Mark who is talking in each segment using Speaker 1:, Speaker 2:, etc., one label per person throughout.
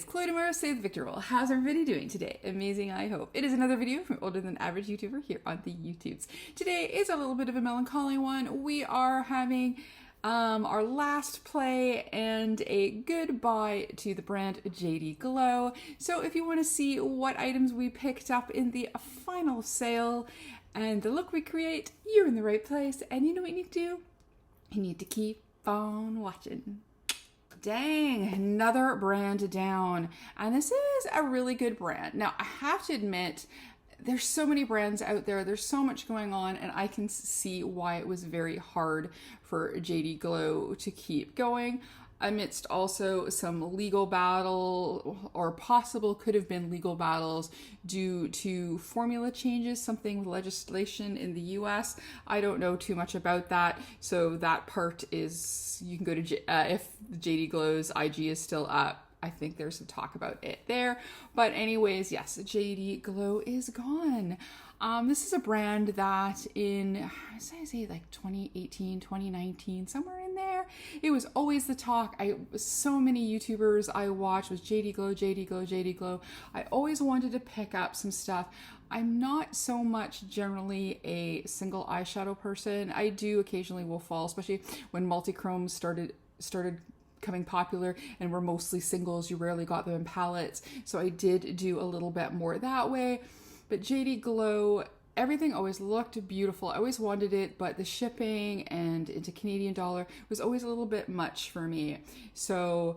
Speaker 1: it's Chloe Demora, Save the Victor Roll. How's everybody doing today? Amazing, I hope. It is another video from Older Than Average YouTuber here on the YouTubes. Today is a little bit of a melancholy one. We are having our last play and a goodbye to the brand JD Glow. So if you want to see what items we picked up in the final sale and the look we create, you're in the right place. And you know what you need to do? You need to keep on watching. Dang, another brand down. And this is a really good brand. Now, I have to admit, there's so many brands out there. There's so much going on, and I can see why it was very hard for JD Glow to keep going. Amidst also some legal battle, or possible could have been legal battles due to formula changes, something with legislation in the US. I don't know too much about that, so that part is, you can go to, if JD Glow's IG is still up, I think there's some talk about it there. But anyways, yes, JD Glow is gone. This is a brand that in, I say like 2018, 2019, somewhere in there, it was always the talk. So many YouTubers I watched was JD Glow, JD Glow, JD Glow. I always wanted to pick up some stuff. I'm not so much generally a single eyeshadow person. I do occasionally will fall, especially when multi-chrome started becoming popular and were mostly singles. You rarely got them in palettes. So I did do a little bit more that way. But JD Glow, everything always looked beautiful. I always wanted it, but the shipping and into Canadian dollar was always a little bit much for me. So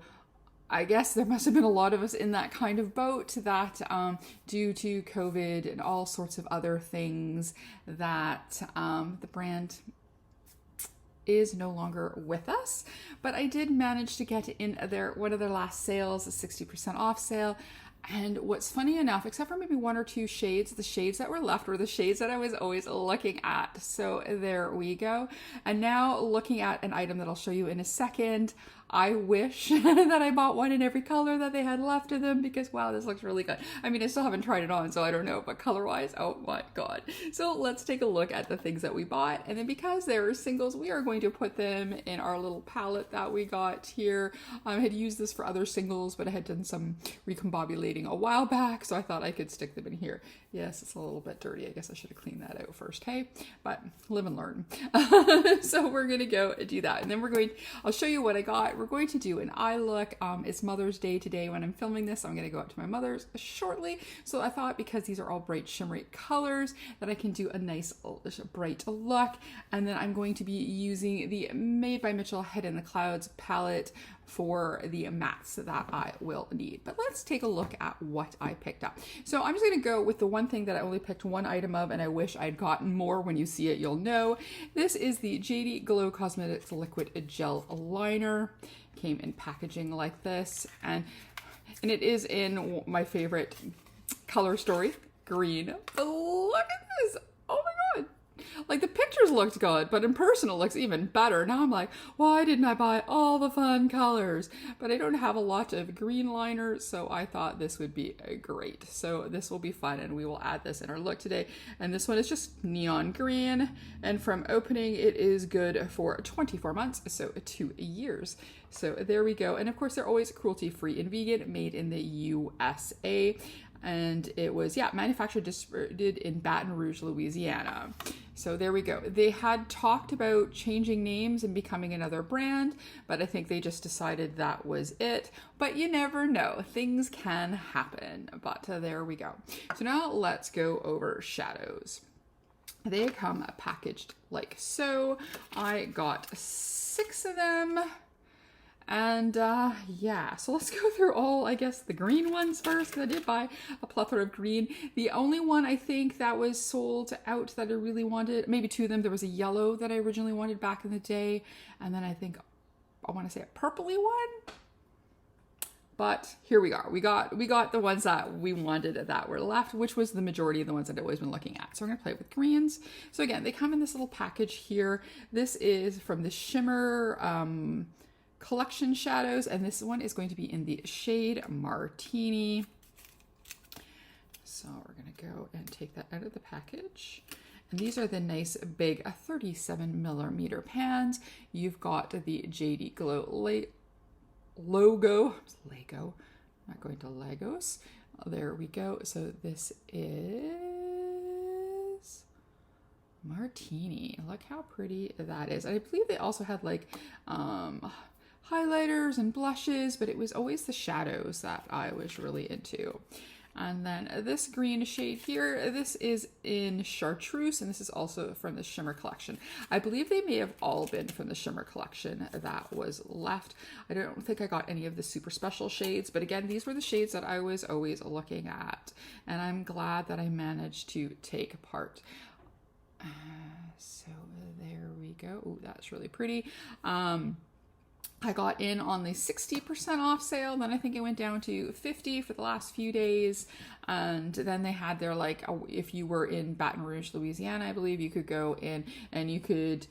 Speaker 1: I guess there must have been a lot of us in that kind of boat that due to COVID and all sorts of other things that the brand is no longer with us. But I did manage to get in one of their last sales, a 60% off sale. And what's funny enough, except for maybe one or two shades, the shades that were left were the shades that I was always looking at. So there we go. And now looking at an item that I'll show you in a second, I wish that I bought one in every color that they had left of them, because wow, this looks really good. I mean, I still haven't tried it on, so I don't know, but color-wise, oh my God. So let's take a look at the things that we bought. And then because they were singles, we are going to put them in our little palette that we got here. I had used this for other singles, but I had done some recombobulating a while back, so I thought I could stick them in here. Yes, it's a little bit dirty. I guess I should have cleaned that out first, hey? But live and learn. So we're gonna go do that. And then I'll show you what I got. We're going to do an eye look. It's Mother's Day today when I'm filming this. I'm gonna go up to my mother's shortly. So I thought, because these are all bright shimmery colors, that I can do a nice bright look. And then I'm going to be using the Made by Mitchell Head in the Clouds palette for the mattes that I will need. But let's take a look at what I picked up. So I'm just going to go with the one thing that I only picked one item of, and I wish I'd gotten more. When you see it, you'll know. This is the JD Glow Cosmetics Liquid Gel Liner. Came in packaging like this, and it is in my favorite color story, green. But look at this. Oh my God. Like, the pictures looked good, but in person it looks even better. Now I'm like, why didn't I buy all the fun colors? But I don't have a lot of green liners, so I thought this would be great. So this will be fun, and we will add this in our look today. And this one is just neon green, and from opening it is good for 24 months, so 2 years. So there we go. And of course, they're always cruelty-free and vegan, made in the USA. And it was, yeah, manufactured, distributed in Baton Rouge, Louisiana. So there we go. They had talked about changing names and becoming another brand, but I think they just decided that was it. But you never know. Things can happen. But there we go. So now let's go over shadows. They come packaged like so. I got 6 of them. And yeah, so let's go through all, I guess, the green ones first, because I did buy a plethora of green. The only one I think that was sold out that I really wanted, maybe 2 of them, there was a yellow that I originally wanted back in the day, and then I think, I want to say a purpley one. But here we are. We got the ones that we wanted that were left, which was the majority of the ones that I've always been looking at. So we're going to play with greens. So again, they come in this little package here. This is from the Shimmer Collection Shadows, and this one is going to be in the shade Martini. So we're going to go and take that out of the package. And these are the nice big 37mm pans. You've got the JD Glow logo, Lego, Not going to Lagos. There we go. So this is Martini. Look how pretty that is. I believe they also had like highlighters and blushes, but it was always the shadows that I was really into. And then this green shade here, this is in Chartreuse, and this is also from the Shimmer collection. I believe they may have all been from the Shimmer collection that was left. I don't think I got any of the super special shades, but again, these were the shades that I was always looking at, and I'm glad that I managed to take part. So there we go. Ooh, that's really pretty. I got in on the 60% off sale. Then I think it went down to 50 for the last few days. And then they had their, like, if you were in Baton Rouge, Louisiana, I believe, you could go in and you could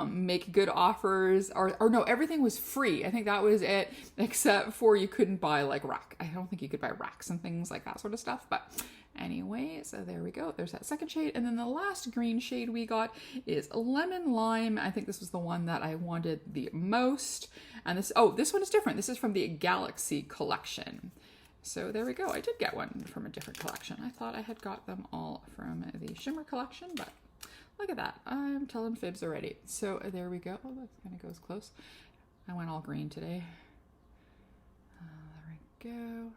Speaker 1: make good offers, or no, everything was free. I think that was it, except for you couldn't buy like rack. I don't think you could buy racks and things like that sort of stuff. But anyway, so there we go. There's that second shade. And then the last green shade we got is Lemon Lime. I think this was the one that I wanted the most. And this one is different. This is from the Galaxy collection. So there we go. I did get one from a different collection. I thought I had got them all from the Shimmer collection, but look at that. I'm telling fibs already. So there we go. Oh, that kind of goes close. I went all green today. There we go.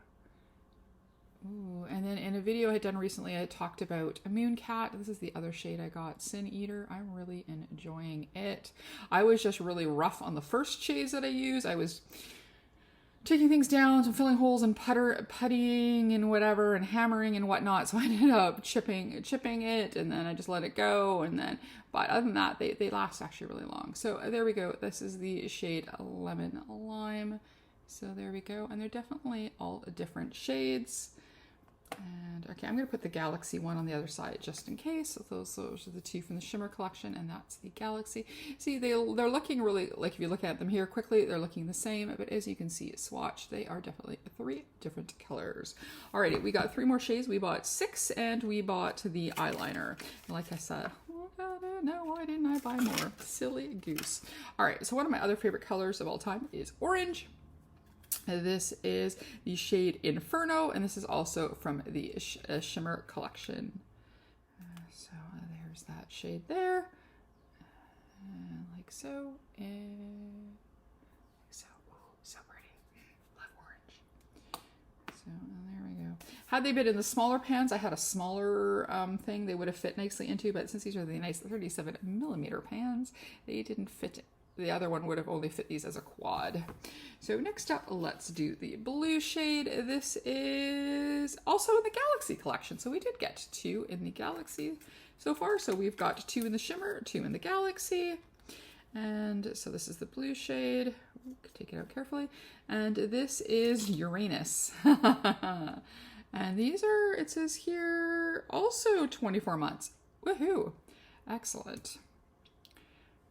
Speaker 1: Ooh, and then in a video I had done recently, I talked about Mooncat. This is the other shade I got, Sin Eater. I'm really enjoying it. I was just really rough on the first shades that I use. I was taking things down and filling holes and puttying and whatever and hammering and whatnot. So I ended up chipping it, and then I just let it go. And then, but other than that, they last actually really long. So there we go. This is the shade Lemon Lime. So there we go. And they're definitely all different shades. And okay, I'm going to put the Galaxy one on the other side just in case. So those are the two from the Shimmer collection, and that's the Galaxy. See, they're looking really, like if you look at them here quickly, they're looking the same, but as you can see, swatch, they are definitely 3 different colors. Alrighty, we got 3 more shades. We bought 6, and we bought the eyeliner. And like I said, no, why didn't I buy more? Silly goose. Alright, so one of my other favorite colors of all time is orange. This is the shade Inferno, and this is also from the Shimmer collection. So there's that shade there, like so, and so. Ooh, so pretty. Love orange. So there we go. Had they been in the smaller pans, I had a smaller thing they would have fit nicely into, but since these are the nice 37mm pans, they didn't fit. The other one would have only fit these as a quad. So next up, let's do the blue shade. This is also in the Galaxy collection. So we did get 2 in the Galaxy so far. So we've got 2 in the Shimmer, 2 in the Galaxy. And so this is the blue shade. Take it out carefully. And this is Uranus. And these are, it says here, also 24 months. Woohoo! Excellent.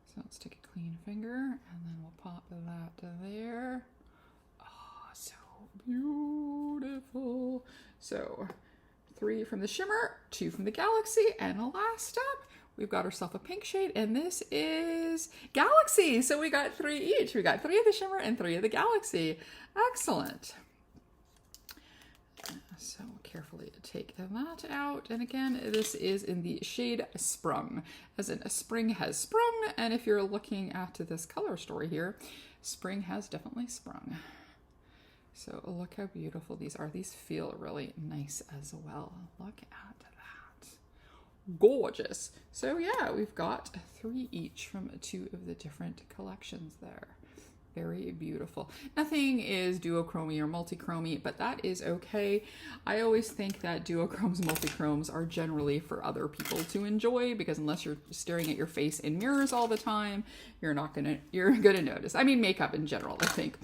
Speaker 1: So let's take a clean finger, and then we'll pop that there. Oh, so beautiful. So 3 from the Shimmer, 2 from the Galaxy, and last up, we've got ourselves a pink shade, and this is Galaxy. So we got 3 each. We got 3 of the Shimmer and 3 of the Galaxy. Excellent. So carefully take that out. And again, this is in the shade Sprung, as in a spring has sprung. And if you're looking at this color story here, spring has definitely sprung. So look how beautiful these are. These feel really nice as well. Look at that. Gorgeous. So yeah, we've got 3 each from 2 of the different collections there. Very beautiful. Nothing is duochromy or multichromy, but that is okay. I always think that duochromes, multichromes are generally for other people to enjoy, because unless you're staring at your face in mirrors all the time, you're gonna notice. I mean, makeup in general, I think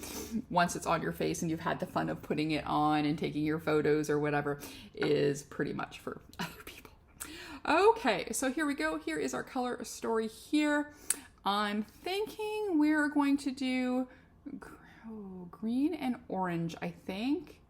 Speaker 1: once it's on your face and you've had the fun of putting it on and taking your photos or whatever, is pretty much for other people. Okay, so here we go. Here is our color story here. I'm thinking we're going to do green and orange, I think.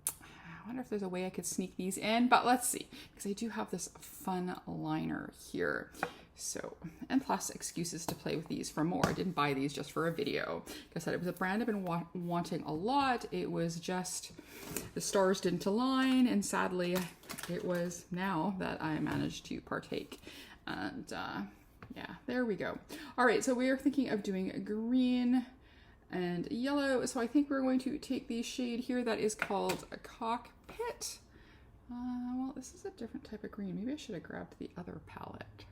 Speaker 1: I wonder if there's a way I could sneak these in, but let's see, because I do have this fun liner here. So, and plus excuses to play with these for more. I didn't buy these just for a video. Like I said, it was a brand I've been wanting a lot. It was just the stars didn't align, and sadly it was now that I managed to partake. And yeah, there we go. All right, so we are thinking of doing green and yellow. So I think we're going to take the shade here that is called a Cockpit. Well, this is a different type of green. Maybe I should have grabbed the other palette.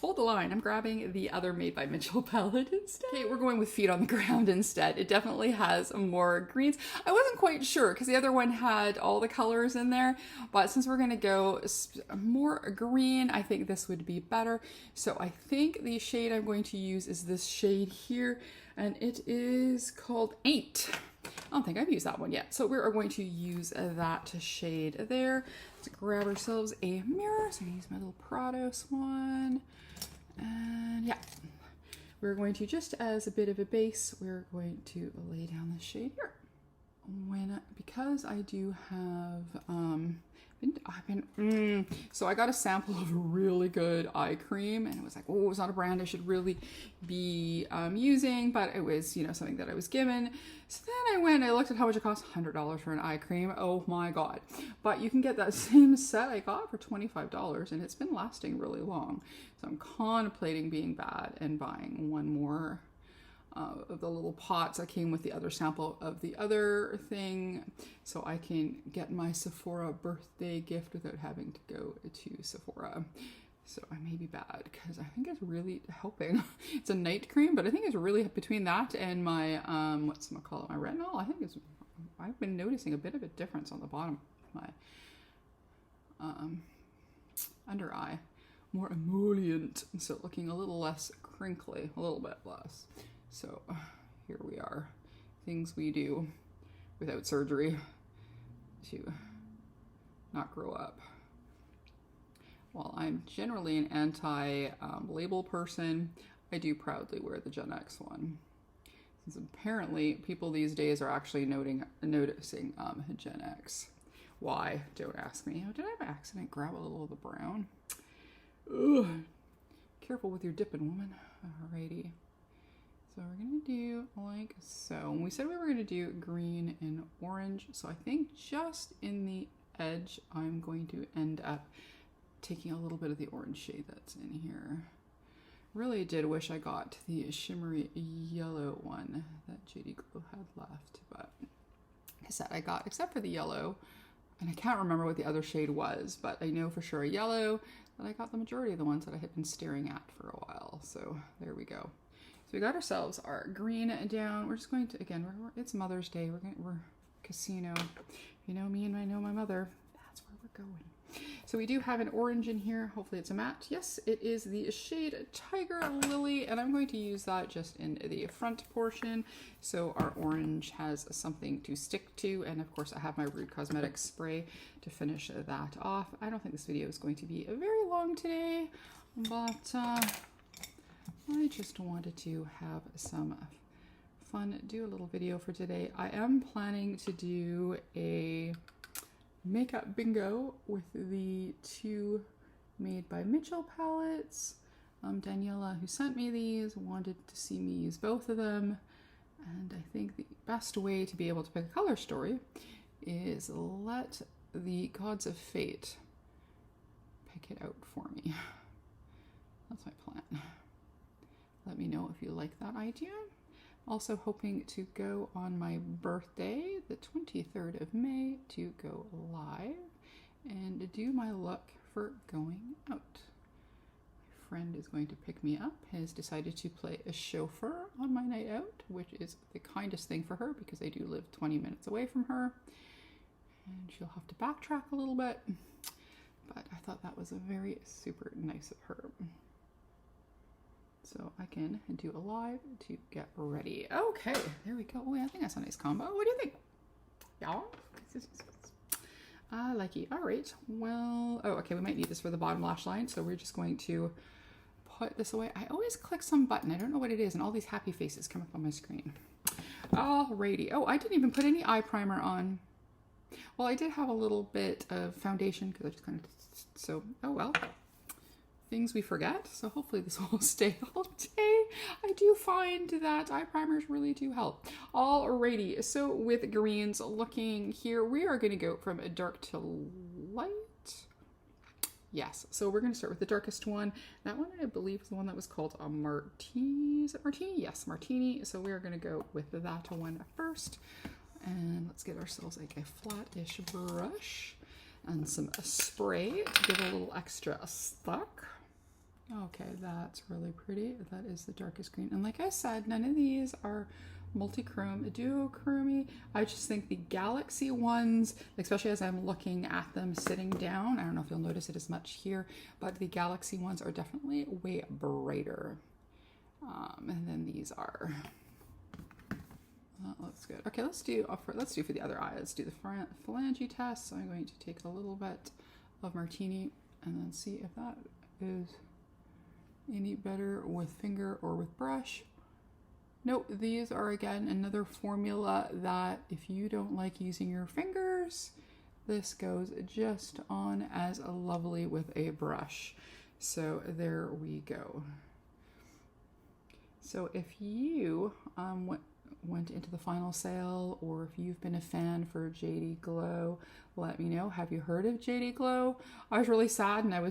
Speaker 1: Hold the line, I'm grabbing the other Made by Mitchell palette instead. Okay, we're going with Feet on the Ground instead. It definitely has more greens. I wasn't quite sure because the other one had all the colors in there, but since we're gonna go more green, I think this would be better. So I think the shade I'm going to use is this shade here, and it is called Ain't. I don't think I've used that one yet. So we are going to use that shade there. Let's grab ourselves a mirror. So I use my little Prados one. And yeah, we're going to, just as a bit of a base, we're going to lay down the shade here. Because I do have, so I got a sample of a really good eye cream, and it was like, oh, it's not a brand I should really be using, but it was, you know, something that I was given. So then I looked at how much it cost, $100 for an eye cream. Oh my God. But you can get that same set I got for $25, and it's been lasting really long. So I'm contemplating being bad and buying one more of the little pots that came with the other sample of the other thing, so I can get my Sephora birthday gift without having to go to Sephora. So I may be bad because I think it's really helping. It's a night cream, but I think it's really, between that and my my retinol, I think I've been noticing a bit of a difference on the bottom of my under eye. More emollient, so looking a little less crinkly, a little bit less. So here we are, things we do without surgery to not grow up. While I'm generally an anti-label person, I do proudly wear the Gen X one. Since apparently people these days are actually noticing Gen X. Why? Don't ask me. Oh, did I have an accident grab a little of the brown? Ugh. Careful with your dipping, woman. Alrighty. So we're gonna do like so. We said we were gonna do green and orange. So I think just in the edge, I'm going to end up taking a little bit of the orange shade that's in here. Really did wish I got the shimmery yellow one that JD Glow had left, but like I said, I got, except for the yellow, and I can't remember what the other shade was, but I know for sure a yellow that I got the majority of the ones that I had been staring at for a while. So there we go. So we got ourselves our green down. We're just going to, again, it's Mother's Day. We're casino. You know me and I know my mother. That's where we're going. So we do have an orange in here. Hopefully it's a matte. Yes, it is the shade Tiger Lily, and I'm going to use that just in the front portion. So our orange has something to stick to, and of course I have my Rude Cosmetics spray to finish that off. I don't think this video is going to be very long today, but I just wanted to have some fun, do a little video for today. I am planning to do a makeup bingo with the two Made by Mitchell palettes. Daniela, who sent me these, wanted to see me use both of them, and I think the best way to be able to pick a color story is let the gods of fate pick it out for me. That's my plan. Let me know if you like that idea. Also hoping to go on my birthday, the 23rd of May, to go live and do my look for going out. My friend is going to pick me up, has decided to play a chauffeur on my night out, which is the kindest thing for her because I do live 20 minutes away from her. And she'll have to backtrack a little bit, but I thought that was a very super nice of her. So I can do a live to get ready. Okay, there we go. Oh, yeah, I think that's a nice combo. What do you think? Yeah, I like it. All right. Well, oh, okay. We might need this for the bottom lash line, so we're just going to put this away. I always click some button. I don't know what it is, and all these happy faces come up on my screen. Alrighty. Oh, I didn't even put any eye primer on. Well, I did have a little bit of foundation because I just kind of, so, oh well. Things we forget, so hopefully this will stay all day. I do find that eye primers really do help. Alrighty, so with greens looking here, we are going to go from a dark to light. Yes, so we're going to start with the darkest one. That one I believe is the one that was called a martini. Is it martini? Yes, martini. So we are going to go with that one first. And let's get ourselves like a flat-ish brush and some spray to give a little extra stuck. Okay, that's really pretty. That is the darkest green. And like I said, none of these are multi-chrome, duochrome. I just think the Galaxy ones, especially as I'm looking at them sitting down, I don't know if you'll notice it as much here, but the Galaxy ones are definitely way brighter. And then these are, that looks good. Okay, let's do for the other eye. Let's do the phalange test. So I'm going to take a little bit of martini and then see if that is any better with finger or with brush. Nope, these are again another formula that if you don't like using your fingers, this goes just on as lovely with a brush. So there we go. So if you went into the final sale, or if you've been a fan for JD Glow, let me know. Have you heard of JD Glow? I was really sad, and I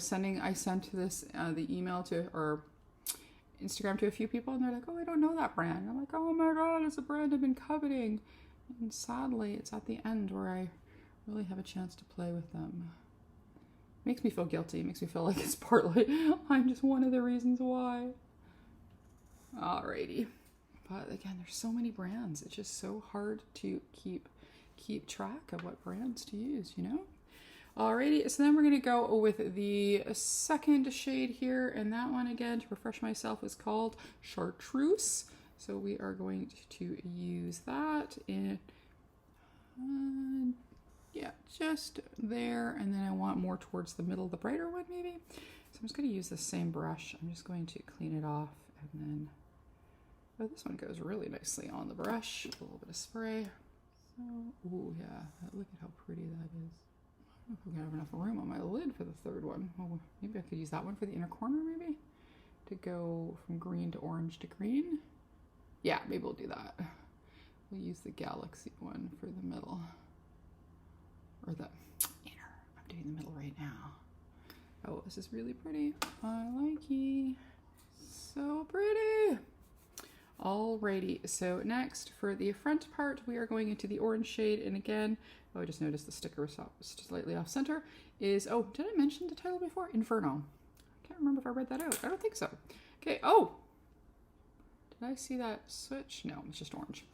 Speaker 1: sent this the email to, or Instagram to a few people, and they're like, oh, I don't know that brand. And I'm like, oh my god, it's a brand I've been coveting. And sadly, it's at the end where I really have a chance to play with them. Makes me feel guilty. Makes me feel like it's partly I'm just one of the reasons why. Alrighty. But again, there's so many brands. It's just so hard to keep track of what brands to use, you know? Alrighty, so then we're gonna go with the second shade here, and that one again, to refresh myself, is called Chartreuse. So we are going to use that in, yeah, just there, and then I want more towards the middle, the brighter one maybe. So I'm just gonna use the same brush. I'm just going to clean it off, and then, oh, this one goes really nicely on the brush. A little bit of spray. So, ooh, yeah, look at how pretty that is. I don't know if we're gonna have enough room on my lid for the third one. Oh, maybe I could use that one for the inner corner, maybe? To go from green to orange to green. Yeah, maybe we'll do that. We'll use the Galaxy one for the middle. Or the inner. I'm doing the middle right now. Oh, this is really pretty. I like it. So pretty. Alrighty, so next for the front part, we are going into the orange shade, and again, oh, I just noticed the sticker was slightly off center, is, oh, did I mention the title before? Inferno. I can't remember if I read that out. I don't think so. Okay, oh, did I see that switch? No, it's just orange.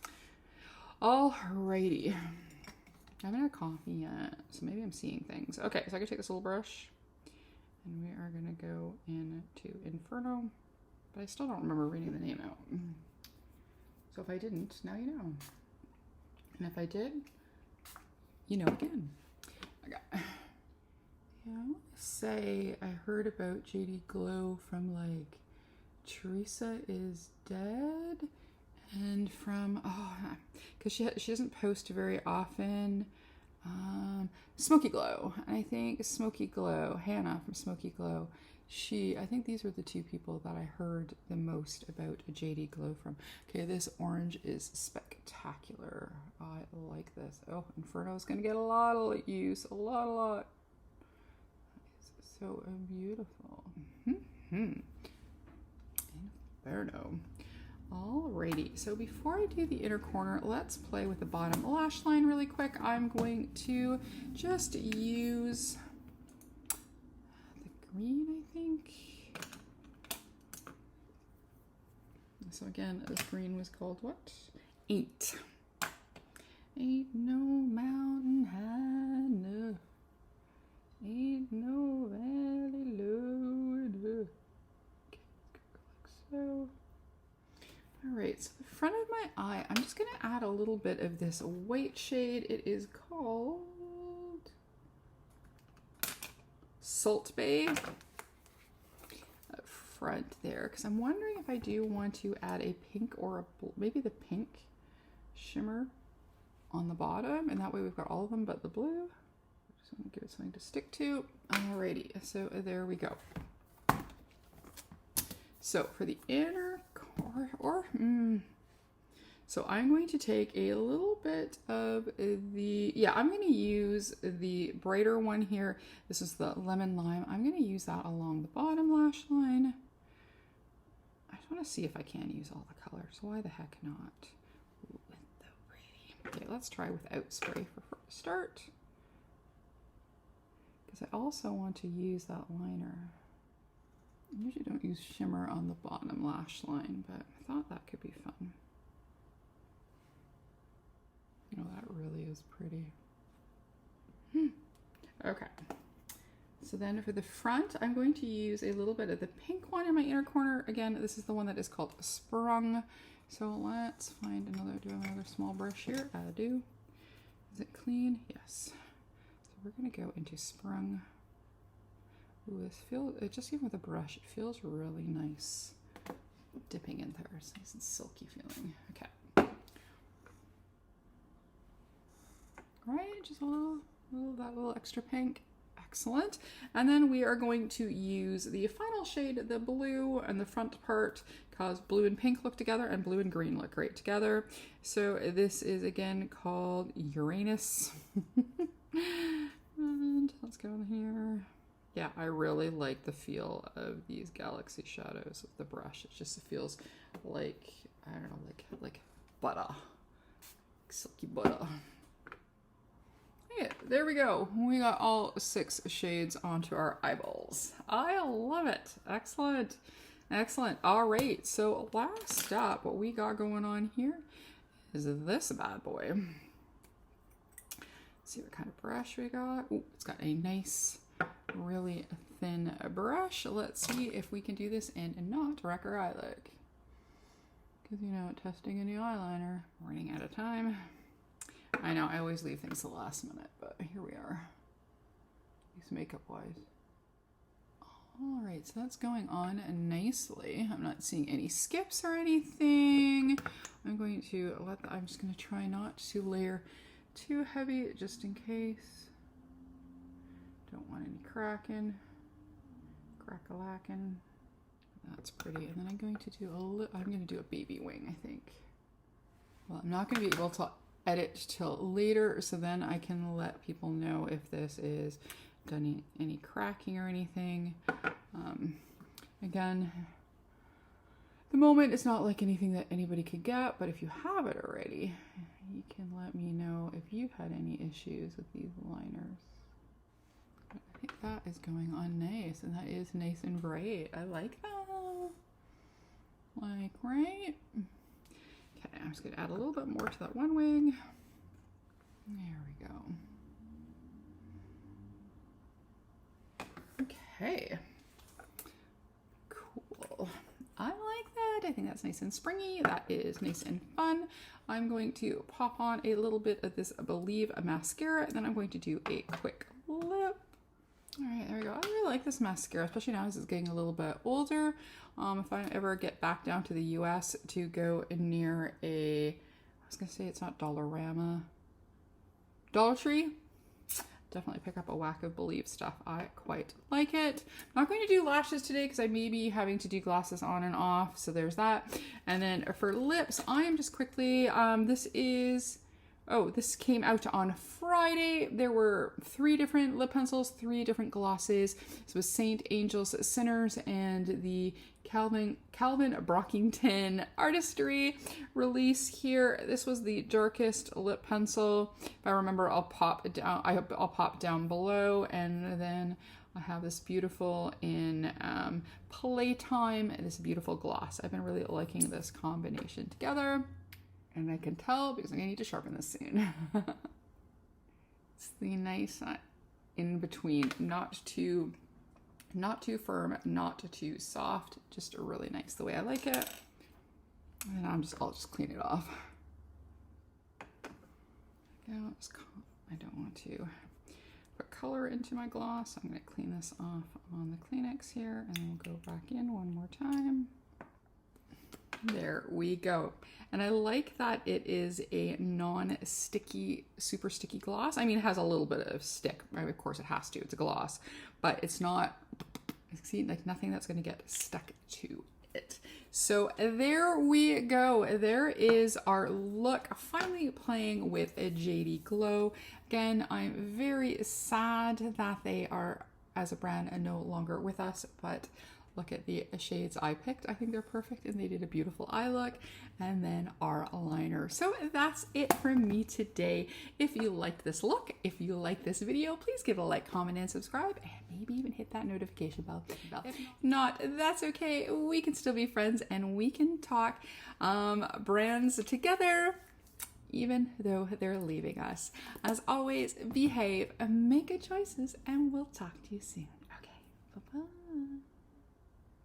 Speaker 1: Alrighty. I haven't had coffee yet, so maybe I'm seeing things. Okay, so I can take this little brush, and we are gonna go into Inferno, but I still don't remember reading the name out. So if I didn't, now you know. And if I did, you know again. Okay. Yeah, I want to say I heard about JD Glow from like Teresa is Dead, and from, oh, because she doesn't post very often. Smoky Glow. And I think Smoky Glow, Hannah from Smoky Glow, I think these were the two people that I heard the most about a JD Glow from. Okay, this orange is spectacular. I like this. Oh, Inferno is going to get a lot of use. A lot. It's so beautiful. Inferno. Alrighty, so before I do the inner corner, let's play with the bottom lash line really quick. I'm going to just use the green, I think. So again, this green was called what? 8. Ain't no mountain high enough. Ain't no valley low enough. Okay, like so. Alright, so the front of my eye, I'm just going to add a little bit of this white shade. It is called Salt Bay. Up front there, because I'm wondering if I do want to add a pink or maybe the pink shimmer on the bottom, and that way we've got all of them but the blue. Just want to give it something to stick to. Alrighty, so there we go. So for the inner core, so I'm going to take a little bit of I'm going to use the brighter one here. This is the lemon lime. I'm going to use that along the bottom lash line. I just want to see if I can use all the colors. Why the heck not? Ooh, so pretty. Okay, let's try without spray for start. Because I also want to use that liner. I usually don't use shimmer on the bottom lash line, but I thought that could be fun. Oh, that really is pretty. Okay. So then for the front, I'm going to use a little bit of the pink one in my inner corner. Again, this is the one that is called Sprung. So let's find another, do I have another small brush here? I do. Is it clean? Yes. So we're going to go into Sprung. Ooh, this feels, just even with a brush, it feels really nice dipping in there. It's nice and silky feeling. Okay. Right, just a little, that little extra pink. Excellent. And then we are going to use the final shade, the blue, and the front part, because blue and pink look together and blue and green look great together. So this is again called Uranus. And let's go in here. Yeah, I really like the feel of these galaxy shadows with the brush. It just feels like, I don't know, like butter, silky butter. Yeah, there we go. We got all 6 shades onto our eyeballs. I love it. Excellent. Excellent. All right. So last up, what we got going on here is this bad boy. Let's see what kind of brush we got. Ooh, it's got a nice, really thin brush. Let's see if we can do this and not wreck our eye look. Because, you know, testing a new eyeliner, running out of time. I know, I always leave things to the last minute, but here we are. At least makeup-wise. Alright, so that's going on nicely. I'm not seeing any skips or anything. I'm going to I'm just going to try not to layer too heavy, just in case. Don't want any cracking. Crack-a-lacking. That's pretty. And then I'm going to do a baby wing, I think. Well, I'm not going to be able to edit till later, so then I can let people know if this is done any cracking or anything. Again, the moment it's not like anything that anybody could get, but if you have it already, you can let me know if you've had any issues with these liners. But I think that is going on nice, and that is nice and bright. I like that. Like, right? Okay, I'm just going to add a little bit more to that one wing. There we go. Okay. Cool. I like that. I think that's nice and springy. That is nice and fun. I'm going to pop on a little bit of this Believe mascara, and then I'm going to do a quick lip. All right, there we go. I really like this mascara, especially now as it's getting a little bit older. If I ever get back down to the US to go near I was gonna say it's not Dollarama, Dollar Tree, definitely pick up a whack of Believe stuff. I quite like it. I'm not going to do lashes today because I may be having to do glasses on and off, so there's that. And then for lips, I am just quickly, this came out on Friday. There were 3 different lip pencils, 3 different glosses. This was Saint Angel's Sinners and the Calvin Brockington Artistry release here. This was the darkest lip pencil. If I remember, I'll pop down below, and then I have this beautiful in Playtime, this beautiful gloss. I've been really liking this combination together. And I can tell because I need to sharpen this soon. It's the nice in between, not too firm, not too soft, just really nice the way I like it. And I'll just clean it off. I don't want to put color into my gloss. I'm going to clean this off on the Kleenex here, and then we'll go back in one more time. There we go. And I like that it is a non-sticky, super sticky gloss. I mean, it has a little bit of stick. I mean, of course it has to, it's a gloss, but it's not, see, like nothing that's gonna get stuck to it. So there we go. There is our look, finally playing with a JD Glow. Again, I'm very sad that they are, as a brand, no longer with us, but look at the shades I picked. I think they're perfect and they did a beautiful eye look. And then our liner. So that's it from me today. If you liked this look, if you like this video, please give a like, comment, and subscribe, and maybe even hit that notification bell. If not, that's okay. We can still be friends and we can talk brands together, even though they're leaving us. As always, behave, make good choices, and we'll talk to you soon. Okay, bye-bye.